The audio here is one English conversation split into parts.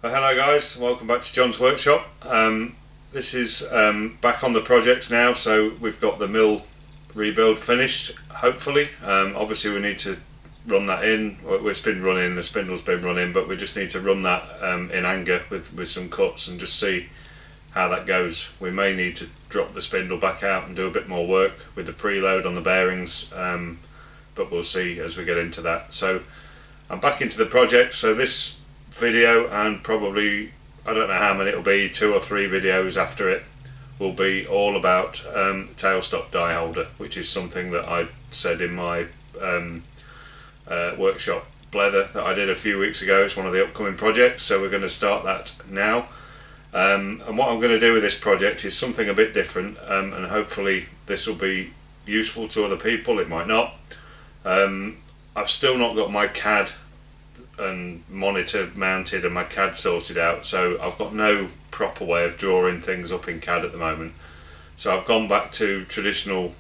Hello guys, welcome back to John's Workshop. This is back on the project now, so we've got the mill rebuild finished, hopefully. Obviously we need to run that in. It's been running, the spindle's been running, but we just need to run that in anger with some cuts and just see how that goes. We may need to drop the spindle back out and do a bit more work with the preload on the bearings, but we'll see as we get into that. So I'm back into the project, so this video and probably, I don't know how many it'll be, 2 or 3 videos after it, will be all about tailstock die holder, which is something that I said in my workshop blether that I did a few weeks ago. It's one of the upcoming projects, so we're going to start that now. And what I'm going to do with this project is something a bit different, and hopefully this will be useful to other people. It might not. I've still not got my CAD and monitor mounted and my CAD sorted out, so I've got no proper way of drawing things up in CAD at the moment. So I've gone back to traditional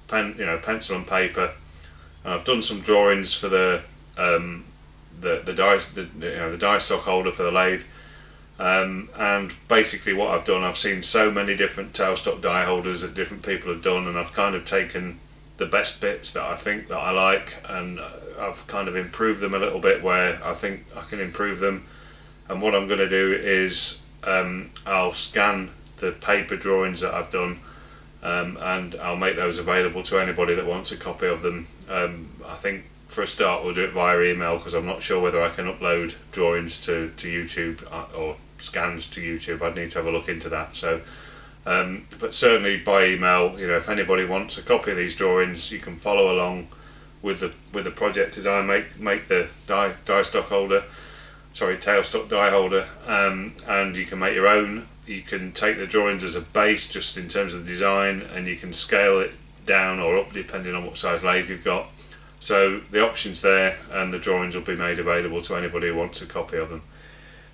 pencil and paper, and I've done some drawings for the die stock holder for the lathe. And basically what I've done, I've seen so many different tailstock die holders that different people have done, and I've kind of taken the best bits that I think that I like, and I've kind of improved them a little bit where I think I can improve them. And what I'm going to do is I'll scan the paper drawings that I've done, and I'll make those available to anybody that wants a copy of them. I think for a start we'll do it via email, because I'm not sure whether I can upload drawings to YouTube or scans to YouTube. I'd need to have a look into that. So but certainly by email, if anybody wants a copy of these drawings, you can follow along with the project as I make the tailstock die holder, and you can make your own. You can take the drawings as a base just in terms of the design, and you can scale it down or up depending on what size lathe you've got. So the options there, and the drawings will be made available to anybody who wants a copy of them.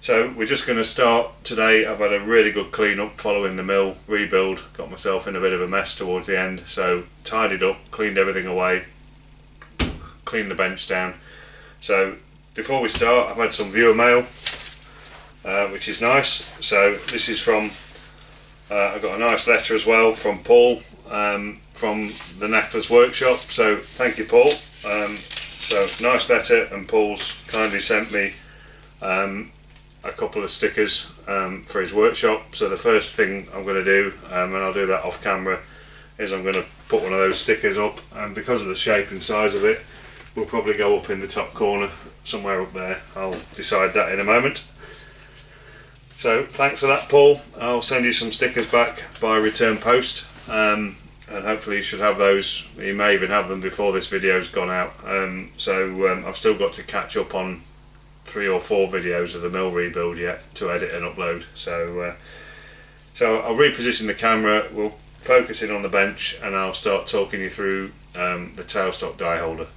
So we're just going to start today. I've had a really good clean up following the mill rebuild, got myself in a bit of a mess towards the end, so tidied up, cleaned everything away, cleaned the bench down. So before we start, I've had some viewer mail, which is nice. So this is from, I got a nice letter as well from Paul, from the Knackler's Workshop, so thank you Paul. So nice letter, and Paul's kindly sent me a couple of stickers for his workshop. So the first thing I'm going to do, and I'll do that off camera, is I'm going to put one of those stickers up, and because of the shape and size of it, will probably go up in the top corner somewhere up there. I'll decide that in a moment. So thanks for that Paul. I'll send you some stickers back by return post, and hopefully you should have those. You may even have them before this video's gone out. I've still got to catch up on 3 or 4 videos of the mill rebuild yet to edit and upload. So I'll reposition the camera, we'll focus in on the bench, and I'll start talking you through the tailstock die holder.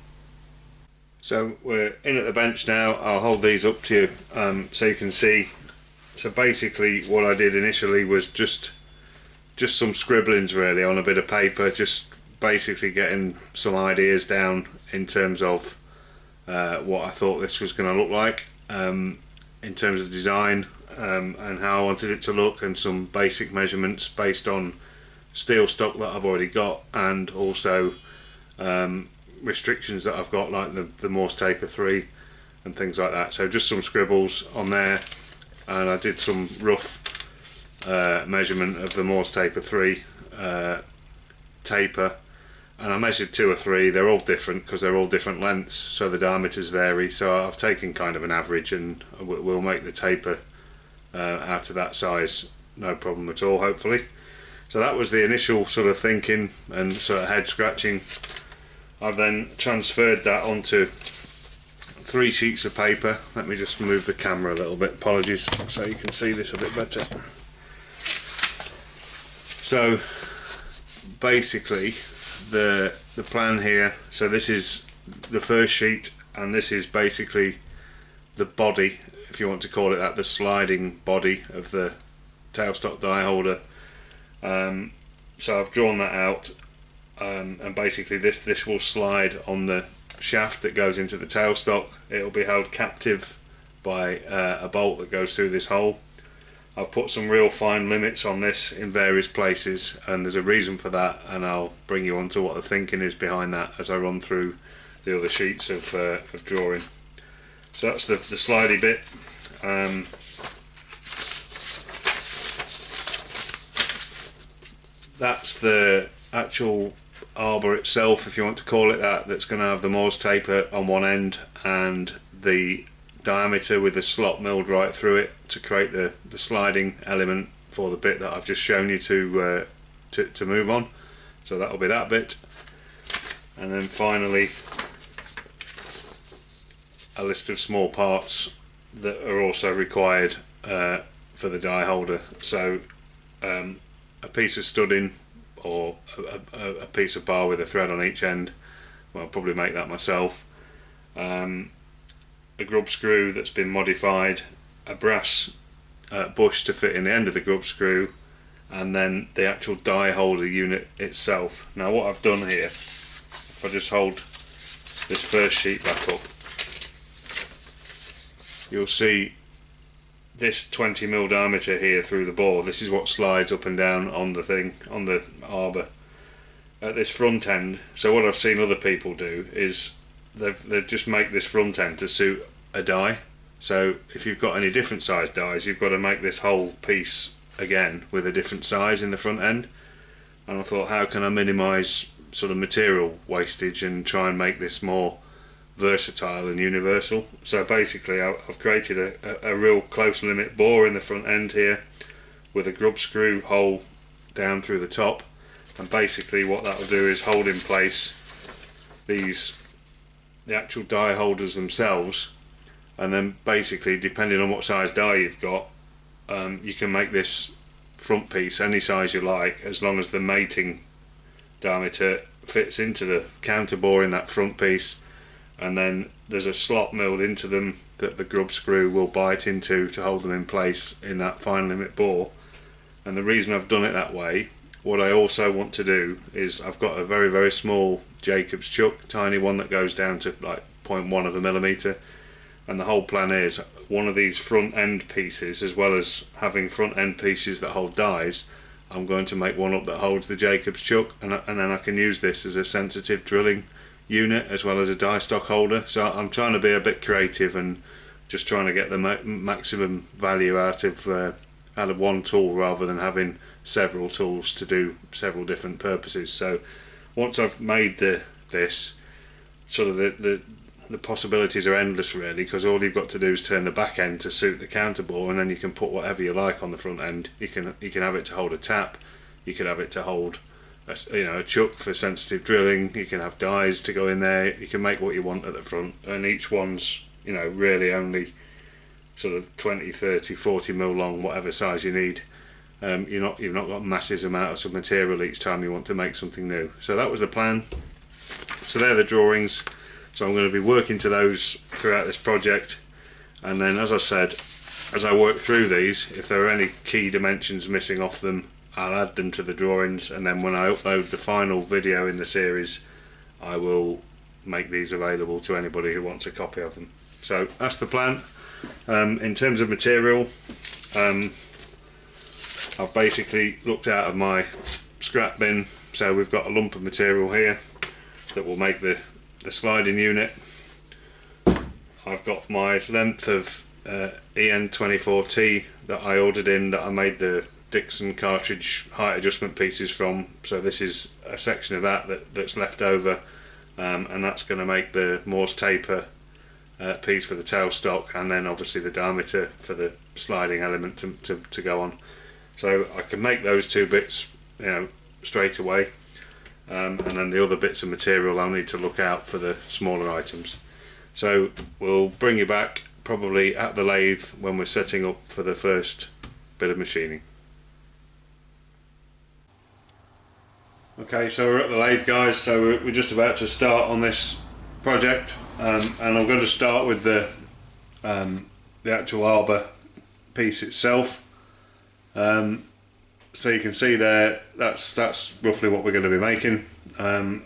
So we're in at the bench now. I'll hold these up to you so you can see. So basically what I did initially was just some scribblings really on a bit of paper, just basically getting some ideas down in terms of what I thought this was going to look like in terms of design, and how I wanted it to look, and some basic measurements based on steel stock that I've already got, and also restrictions that I've got, like the Morse taper 3 and things like that. So just some scribbles on there, and I did some rough measurement of the Morse taper 3 taper, and I measured 2 or 3. They're all different because they're all different lengths, so the diameters vary. So I've taken kind of an average, and we'll make the taper out of that size, no problem at all, hopefully. So that was the initial sort of thinking and sort of head scratching. I've then transferred that onto 3 sheets of paper. Let me just move the camera a little bit, apologies, so you can see this a bit better. So basically the plan here, so this is the first sheet, and this is basically the body, if you want to call it that, the sliding body of the tailstock die holder. So I've drawn that out, and basically this will slide on the shaft that goes into the tailstock. It will be held captive by a bolt that goes through this hole. I've put some real fine limits on this in various places, and there's a reason for that, and I'll bring you on to what the thinking is behind that as I run through the other sheets of drawing. So that's the slidey bit. That's the actual arbor itself, if you want to call it that, that's going to have the Morse taper on one end and the diameter with the slot milled right through it to create the sliding element for the bit that I've just shown you to move on. So that'll be that bit, and then finally a list of small parts that are also required for the die holder. So a piece of studding or a piece of bar with a thread on each end. Well, I'll probably make that myself. A grub screw that's been modified, a brass bush to fit in the end of the grub screw, and then the actual die holder unit itself. Now what I've done here, if I just hold this first sheet back up, you'll see this 20mm diameter here through the bore. This is what slides up and down on the thing, on the arbor at this front end. So what I've seen other people do is they just make this front end to suit a die. So if you've got any different size dies, you've got to make this whole piece again with a different size in the front end. And I thought, how can I minimise sort of material wastage and try and make this more versatile and universal? So basically I've created a real close limit bore in the front end here with a grub screw hole down through the top, and basically what that will do is hold in place the actual die holders themselves, and then basically depending on what size die you've got, you can make this front piece any size you like, as long as the mating diameter fits into the counter bore in that front piece, and then there's a slot milled into them that the grub screw will bite into to hold them in place in that fine limit bore. And the reason I've done it that way, what I also want to do is I've got a very, very small Jacob's chuck, tiny one that goes down to like 0.1 of a millimetre, and the whole plan is one of these front end pieces, as well as having front end pieces that hold dies, I'm going to make one up that holds the Jacob's chuck, and then I can use this as a sensitive drilling unit as well as a die stock holder. So I'm trying to be a bit creative and just trying to get the maximum value out of one tool, rather than having several tools to do several different purposes. So once I've made this, sort of the possibilities are endless really, because all you've got to do is turn the back end to suit the counter bore, and then you can put whatever you like on the front end. You can have it to hold a tap, you could have it to hold a chuck for sensitive drilling, you can have dies to go in there, you can make what you want at the front, and each one's really only sort of 20, 30, 40mm long, whatever size you need. You've not got massive amounts of material each time you want to make something new. So that was the plan. So they're the drawings. So I'm going to be working to those throughout this project, and then, as I said, as I work through these, if there are any key dimensions missing off them, I'll add them to the drawings, and then when I upload the final video in the series, I will make these available to anybody who wants a copy of them. So that's the plan. In terms of material, I've basically looked out of my scrap bin, so we've got a lump of material here that will make the sliding unit. I've got my length of EN24T that I ordered in, that I made the Dixon cartridge height adjustment pieces from, so this is a section of that's left over, and that's going to make the Morse taper piece for the tailstock, and then obviously the diameter for the sliding element to go on. So I can make those two bits straight away, and then the other bits of material I'll need to look out for the smaller items. So we'll bring you back probably at the lathe when we're setting up for the first bit of machining. Okay, so we're at the lathe, guys, so we're just about to start on this project, and I'm going to start with the actual arbor piece itself. So you can see there, that's roughly what we're going to be making, and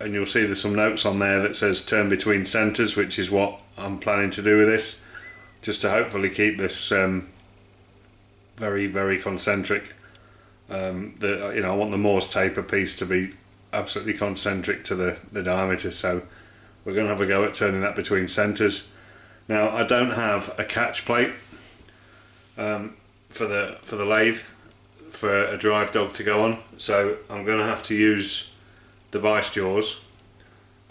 you'll see there's some notes on there that says turn between centres, which is what I'm planning to do with this. just to hopefully keep this very, very concentric. I want the Morse taper piece to be absolutely concentric to the diameter, so we're going to have a go at turning that between centres. Now, I don't have a catch plate for the lathe for a drive dog to go on, so I'm going to have to use the vice jaws,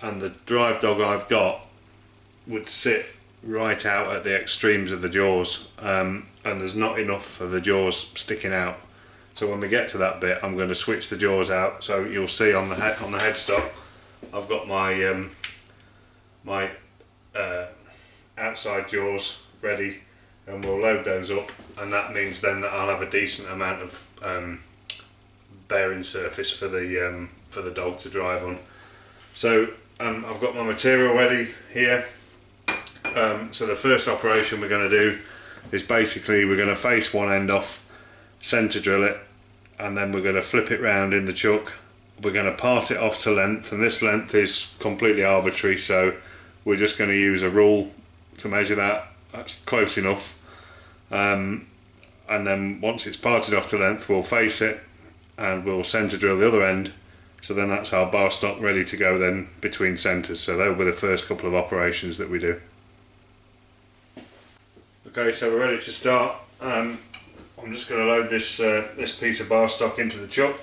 and the drive dog I've got would sit right out at the extremes of the jaws, and there's not enough of the jaws sticking out. So when we get to that bit, I'm going to switch the jaws out. So you'll see on the headstock, I've got my outside jaws ready, and we'll load those up, and that means then that I'll have a decent amount of bearing surface for the dog to drive on. So I've got my material ready here. So the first operation we're going to do is basically we're going to face one end off, centre drill it, and then we're going to flip it round in the chuck. We're going to part it off to length, and this length is completely arbitrary, so we're just going to use a rule to measure that. That's close enough, and then once it's parted off to length, we'll face it and we'll centre drill the other end. So then that's our bar stock ready to go then between centres. So they'll be the first couple of operations that we do. Okay, so we're ready to start. I'm just going to load this piece of bar stock into the chuck.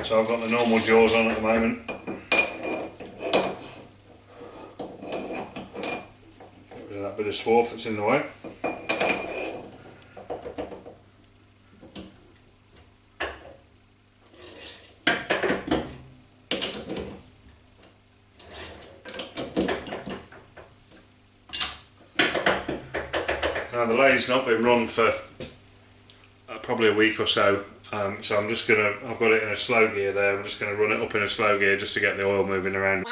So I've got the normal jaws on at the moment. Get rid of that bit of swarf that's in the way. Now the lathe's not been run for probably a week or so, so I'm just gonna, I've got it in a slow gear there, I'm just gonna run it up in a slow gear just to get the oil moving around.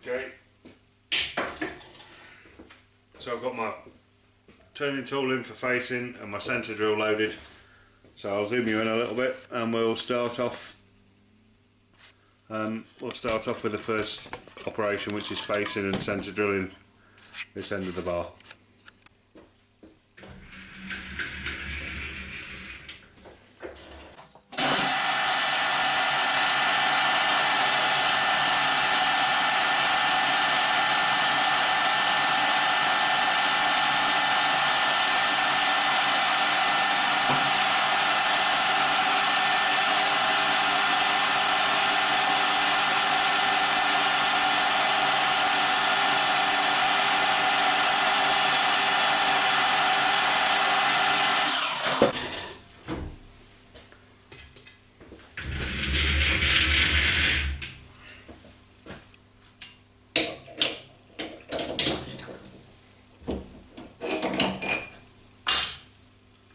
Okay. So I've got my turning tool in for facing and my centre drill loaded. So I'll zoom you in a little bit, and we'll start off. With the first operation, which is facing and centre drilling this end of the bar.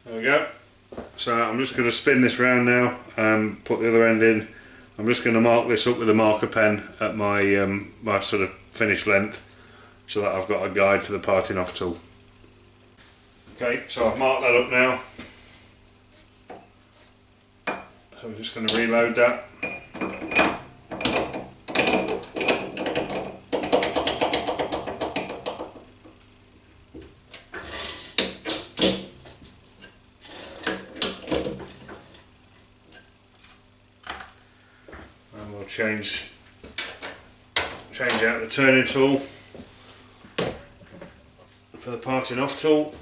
There we go. So I'm just going to spin this round now and put the other end in. I'm just going to mark this up with a marker pen at my my sort of finished length, so that I've got a guide for the parting off tool. Okay, so I've marked that up now. So we're just going to reload that. And we'll change out the turning tool for the parting off tool.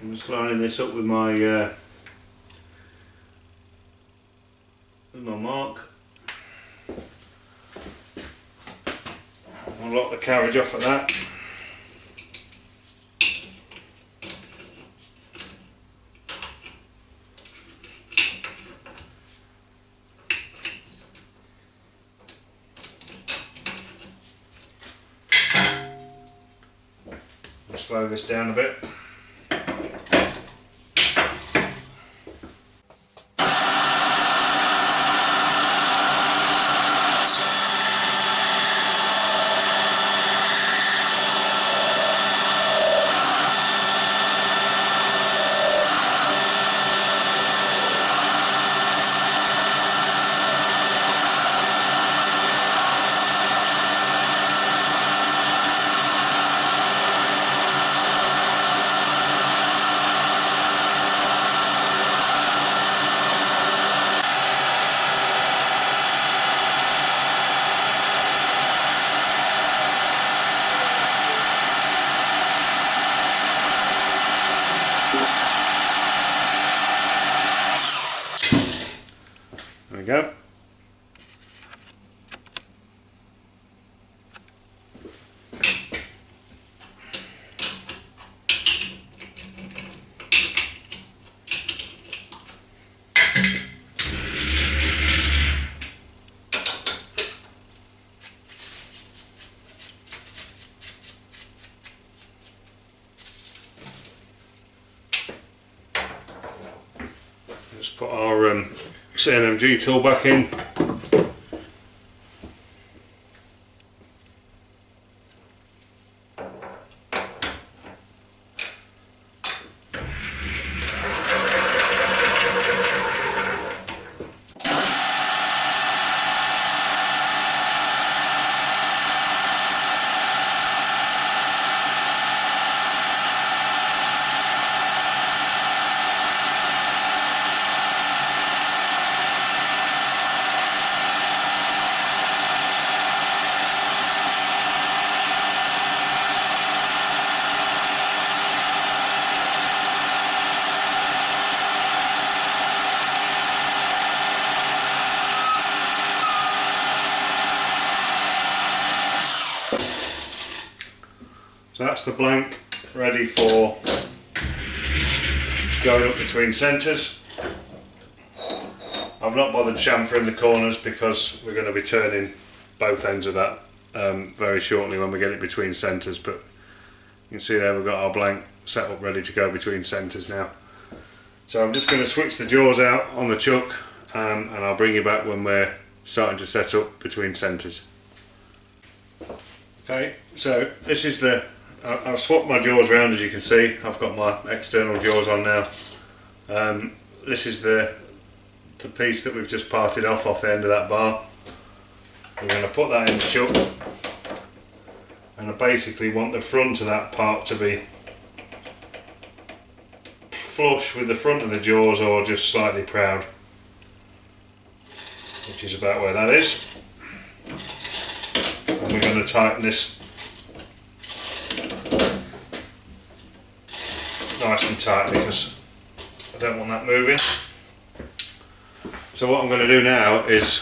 I'm just lining this up with my mark. I'll lock the carriage off at that. slow this down a bit. There we go. Let's put our CNMG tool back in. So that's the blank ready for going up between centres. I've not bothered chamfering the corners because we're going to be turning both ends of that very shortly when we get it between centres, but you can see there we've got our blank set up ready to go between centres now. So I'm just going to switch the jaws out on the chuck and I'll bring you back when we're starting to set up between centres. Okay, so this is the I've swapped my jaws around, as you can see. I've got my external jaws on now. This is the piece that we've just parted off the end of that bar. I'm going to put that in the chuck, and I basically want the front of that part to be flush with the front of the jaws or just slightly proud, which is about where that is. And we're going to tighten this nice and tight because I don't want that moving. So what I'm going to do now is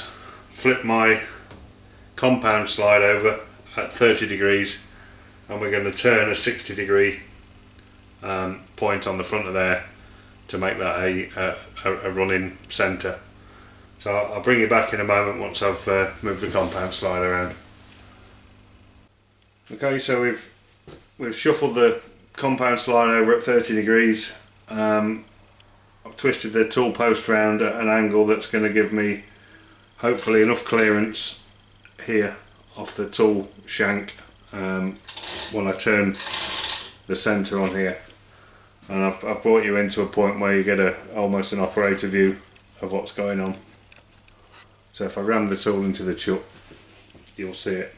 flip my compound slide over at 30 degrees and we're going to turn a 60-degree point on the front of there to make that a running centre. So I'll bring you back in a moment once I've moved the compound slide around. Okay, so we've shuffled the compound slide over at 30 degrees. I've twisted the tool post round at an angle that's going to give me hopefully enough clearance here off the tool shank when I turn the centre on here, and I've brought you into a point where you get almost an operator view of what's going on. So if I ram the tool into the chuck, you'll see it.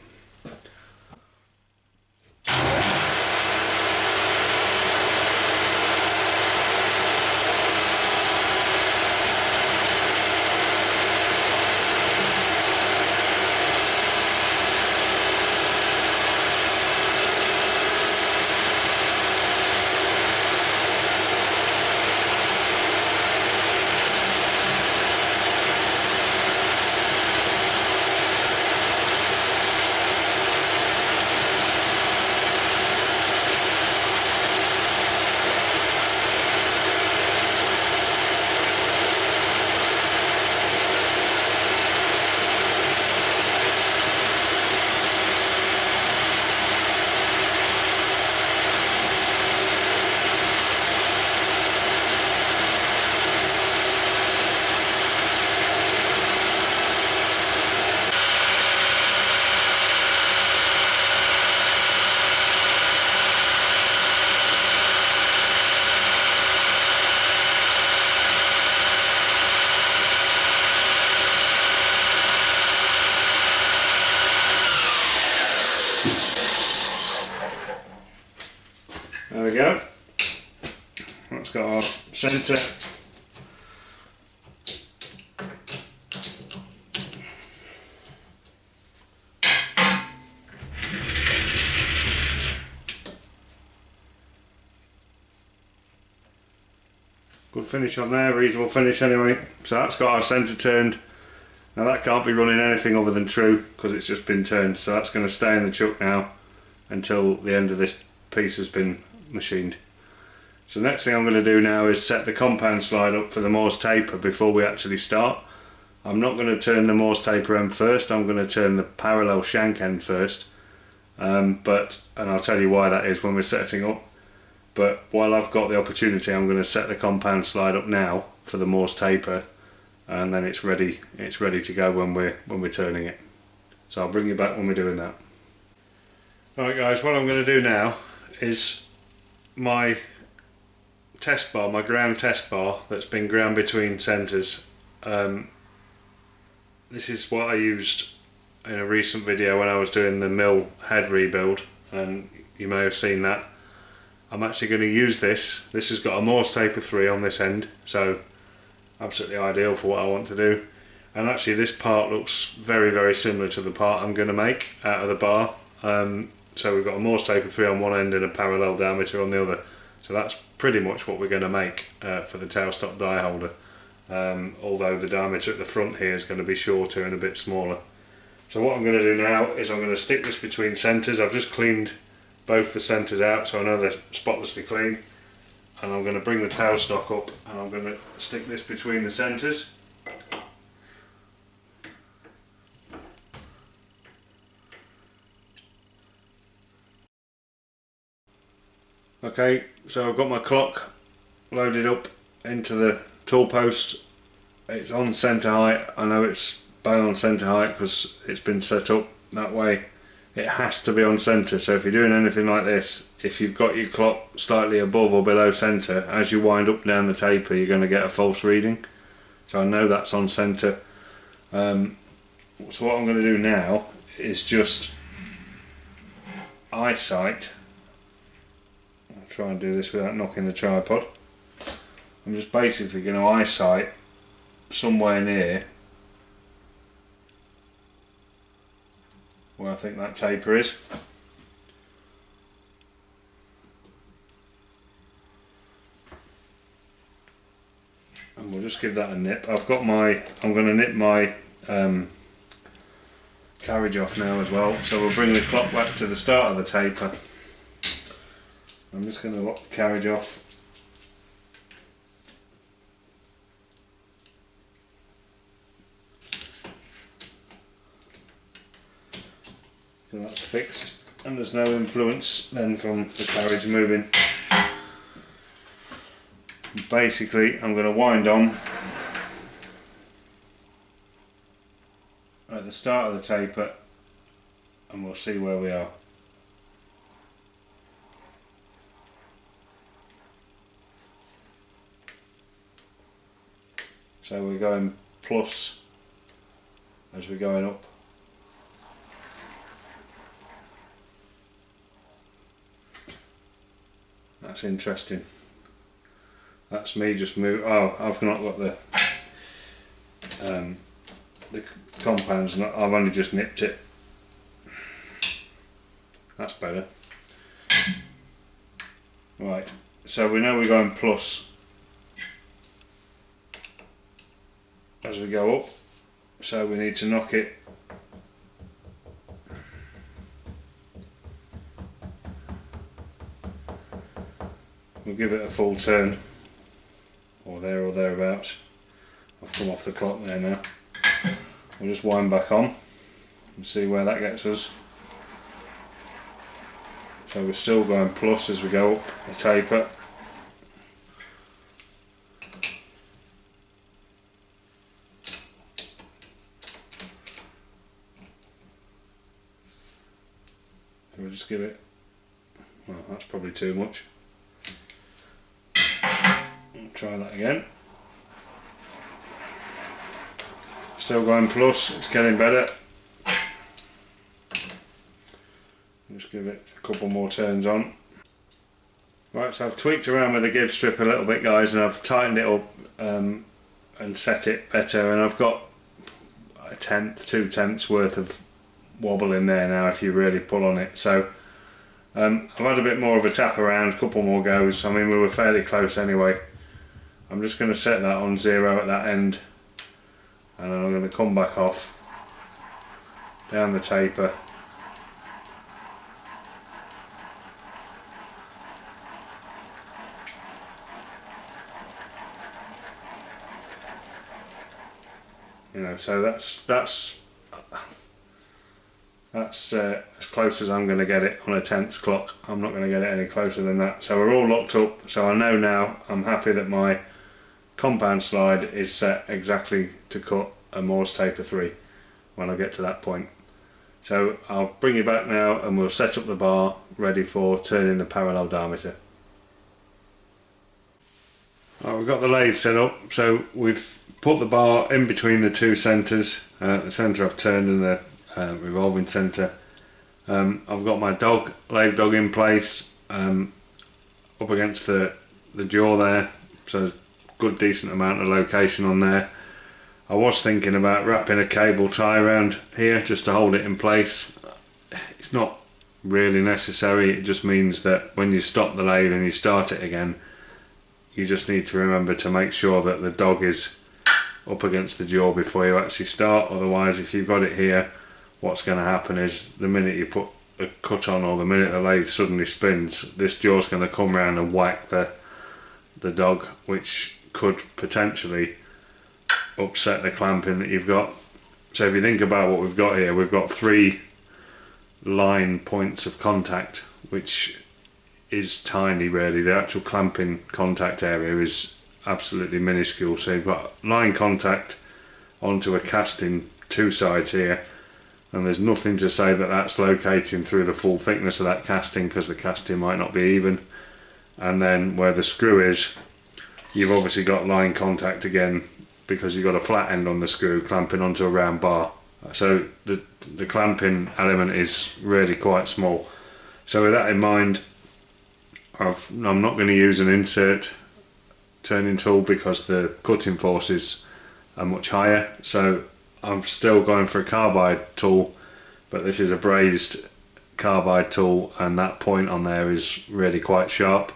centre. Good finish on there, reasonable finish anyway. So that's got our centre turned. Now that can't be running anything other than true because it's just been turned, so that's going to stay in the chuck now until the end of this piece has been machined. So the next thing I'm going to do now is set the compound slide up for the Morse taper before we actually start. I'm not going to turn the Morse taper end first, I'm going to turn the parallel shank end first, and I'll tell you why that is when we're setting up. But while I've got the opportunity, I'm going to set the compound slide up now for the Morse taper, and then it's ready to go when we're turning it. So I'll bring you back when we're doing that. Alright guys, what I'm going to do now is my test bar, my ground test bar that's been ground between centres. This is what I used in a recent video when I was doing the mill head rebuild, and you may have seen that. I'm actually going to use this. This has got a Morse taper 3 on this end, so absolutely ideal for what I want to do. And actually this part looks very, very similar to the part I'm going to make out of the bar. So we've got a Morse taper 3 on one end and a parallel diameter on the other. So that's pretty much what we're going to make for the tailstock die holder. Although the diameter at the front here is going to be shorter and a bit smaller. So what I'm going to do now is I'm going to stick this between centres. I've just cleaned both the centres out so I know they're spotlessly clean, and I'm going to bring the tailstock up and I'm going to stick this between the centres. Okay, so I've got my clock loaded up into the tool post. It's on centre height. I know it's bang on centre height because it's been set up that way. It has to be on centre, so if you're doing anything like this, if you've got your clock slightly above or below centre, as you wind up and down the taper you're going to get a false reading. So I know that's on centre. So what I'm going to do now is just eyesight. I'll try and do this without knocking the tripod. I'm just basically going to eyesight somewhere near where I think that taper is. And we'll just give that a nip. I'm going to nip my carriage off now as well, so we'll bring the clock back to the start of the taper. I'm just going to lock the carriage off. So that's fixed, and there's no influence then from the carriage moving. Basically I'm going to wind on at the start of the taper and we'll see where we are. So we're going plus as we're going up. That's interesting. That's me just move. Oh, I've not got the compounds. I've only just nipped it. That's better. Right. So we know we're going plus as we go up. So we need to knock it. We'll give it a full turn, or there or thereabouts. I've come off the clock there now. We'll just wind back on and see where that gets us. So we're still going plus as we go up the taper. So we'll just give it, well, that's probably too much. Try that again. Still going plus, it's getting better. Just give it a couple more turns on. Right, so I've tweaked around with the gib strip a little bit, guys, and I've tightened it up and set it better, and I've got a tenth, 2/10 worth of wobble in there now if you really pull on it. So I've had a bit more of a tap around, a couple more goes. I mean, we were fairly close anyway. I'm just going to set that on 0 at that end, and then I'm going to come back off, down the taper. You know, so that's as close as I'm going to get it on a tenths clock. I'm not going to get it any closer than that. So we're all locked up. So I know now, I'm happy that my compound slide is set exactly to cut a Morse taper 3 when I get to that point. So I'll bring you back now and we'll set up the bar ready for turning the parallel diameter. Right, we've got the lathe set up, so we've put the bar in between the two centres. The centre I've turned and the revolving centre. I've got my lathe dog in place up against the jaw there, so good decent amount of location on there. I was thinking about wrapping a cable tie around here just to hold it in place. It's not really necessary, it just means that when you stop the lathe and you start it again, you just need to remember to make sure that the dog is up against the jaw before you actually start. Otherwise, if you've got it here, what's going to happen is the minute you put a cut on, or the minute the lathe suddenly spins, this jaw's going to come round and whack the dog, which could potentially upset the clamping that you've got. So if you think about what we've got here, we've got 3 line points of contact, which is tiny really. The actual clamping contact area is absolutely minuscule. So you've got line contact onto a casting 2 sides here, and there's nothing to say that that's locating through the full thickness of that casting, because the casting might not be even. And then where the screw is, you've obviously got line contact again, because you've got a flat end on the screw clamping onto a round bar. So the clamping element is really quite small. So with that in mind, I'm not going to use an insert turning tool because the cutting forces are much higher. So I'm still going for a carbide tool, but this is a brazed carbide tool, and that point on there is really quite sharp.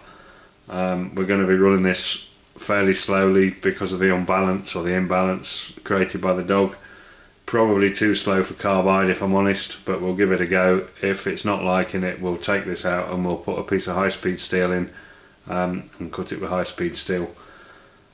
We're going to be running this fairly slowly because of the unbalance or the imbalance created by the dog. Probably too slow for carbide if I'm honest, but we'll give it a go. If it's not liking it, we'll take this out and we'll put a piece of high-speed steel in and cut it with high-speed steel.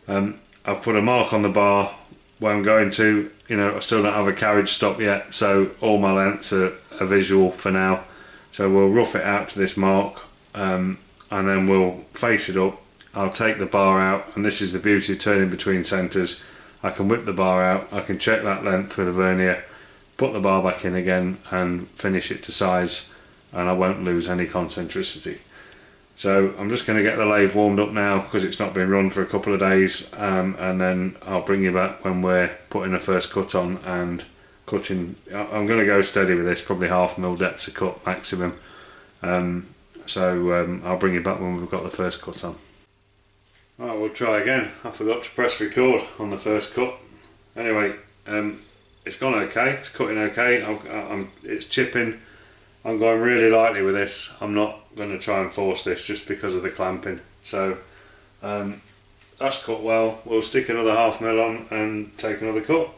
I've put a mark on the bar where I'm going to. You know, I still don't have a carriage stop yet, so all my lengths are visual for now. So we'll rough it out to this mark, and then we'll face it up. I'll take the bar out, and this is the beauty of turning between centres. I can whip the bar out, I can check that length with a vernier, put the bar back in again and finish it to size, and I won't lose any concentricity. So I'm just going to get the lathe warmed up now because it's not been run for a couple of days, and then I'll bring you back when we're putting the first cut on and cutting. I'm going to go steady with this, probably 1/2 mil depths of cut maximum. I'll bring you back when we've got the first cut on. Right, we'll try again. I forgot to press record on the first cut. Anyway, it's gone okay, it's cutting okay. It's chipping. I'm going really lightly with this. I'm not going to try and force this just because of the clamping. So that's cut well. We'll stick another 1/2 mil on and take another cut.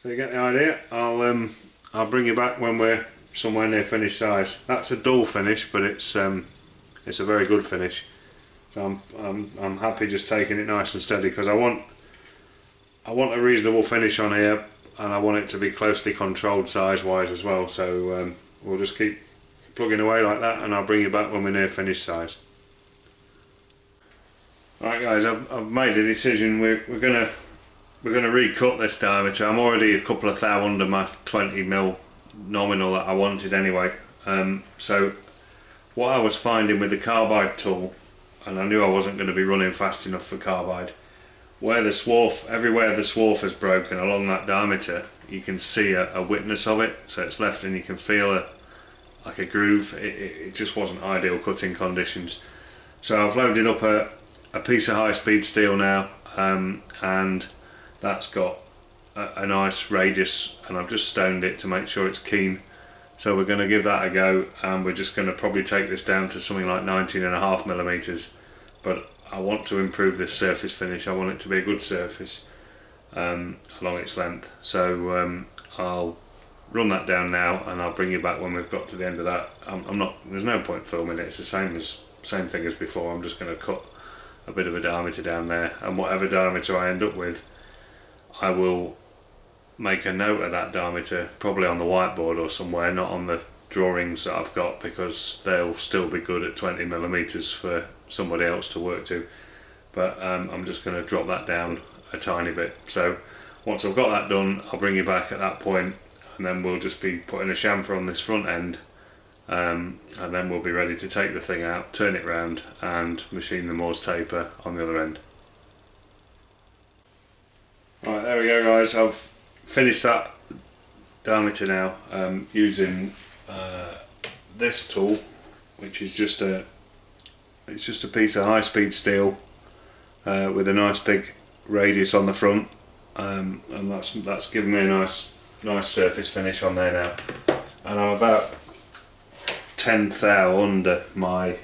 So you get the idea. I'll bring you back when we're somewhere near finished size. That's a dull finish, but it's a very good finish. So I'm happy just taking it nice and steady, because I want a reasonable finish on here, and I want it to be closely controlled size wise as well. So we'll just keep plugging away like that, and I'll bring you back when we're near finished size. Right guys, I've made a decision. We're gonna recut this diameter. I'm already a couple of thou under my 20mm nominal that I wanted anyway. So what I was finding with the carbide tool, and I knew I wasn't going to be running fast enough for carbide, where the swarf, everywhere the swarf has broken along that diameter, you can see a witness of it. So it's left, and you can feel like a groove. It just wasn't ideal cutting conditions. So I've loaded up a piece of high-speed steel now, and that's got a nice radius, and I've just stoned it to make sure it's keen. So we're going to give that a go, and we're just going to probably take this down to something like 19.5mm. But I want to improve this surface finish. I want it to be a good surface along its length. So I'll run that down now, and I'll bring you back when we've got to the end of that. There's no point filming it. It's the same thing as before. I'm just going to cut a bit of a diameter down there, and whatever diameter I end up with, I will make a note of that diameter, probably on the whiteboard or somewhere, not on the drawings that I've got, because they'll still be good at 20mm for somebody else to work to. But I'm just going to drop that down a tiny bit. So once I've got that done, I'll bring you back at that point, and then we'll just be putting a chamfer on this front end, and then we'll be ready to take the thing out, turn it round, and machine the Morse taper on the other end. Right, there we go guys, I've finished that diameter now, using this tool, which is just a piece of high-speed steel with a nice big radius on the front, and that's given me a nice surface finish on there now. And I'm about 1/10 thou under my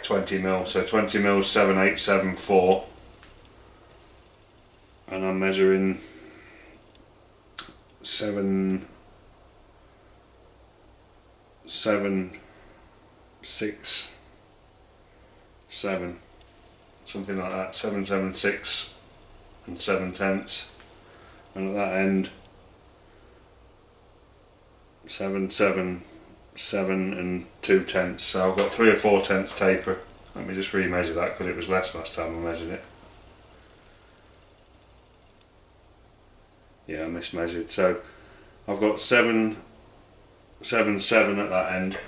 20mm, so 20mm 7874, and I'm measuring 7 6 7, something like that, 776 and 7/10, and at that end 777 and 2/10. So I've got 3 or 4/10 taper. Let me just remeasure that, because it was less last time I measured it. Yeah, I mismeasured. So I've got 777 at that end,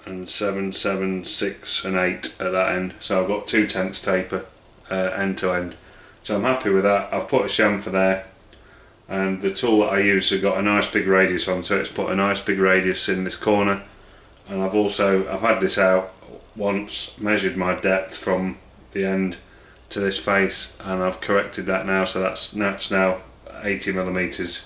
and 776 and 8 at that end. So I've got 2/10 taper end to end. So I'm happy with that. I've put a chamfer there, and the tool that I use has got a nice big radius on, so it's put a nice big radius in this corner. And I've had this out once, measured my depth from the end to this face, and I've corrected that now, so that's now 80mm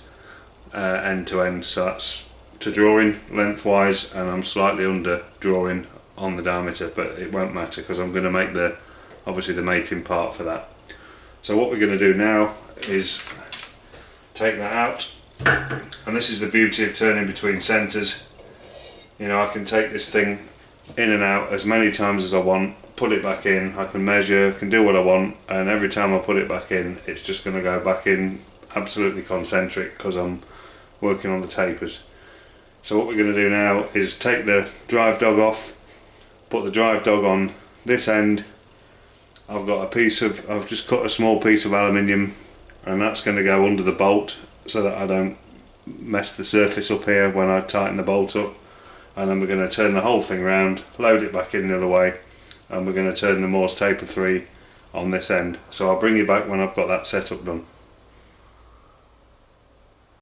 end to end. So that's to drawing lengthwise, and I'm slightly under drawing on the diameter, but it won't matter because I'm going to make obviously the mating part for that. So what we're going to do now is take that out, and this is the beauty of turning between centres. You know, I can take this thing in and out as many times as I want, put it back in, I can measure, can do what I want, and every time I put it back in, it's just going to go back in absolutely concentric because I'm working on the tapers. So what we're going to do now is take the drive dog off, put the drive dog on this end. I've just cut a small piece of aluminium, and that's going to go under the bolt so that I don't mess the surface up here when I tighten the bolt up. And then we're going to turn the whole thing round, load it back in the other way, and we're going to turn the Morse taper 3 on this end. So I'll bring you back when I've got that setup done.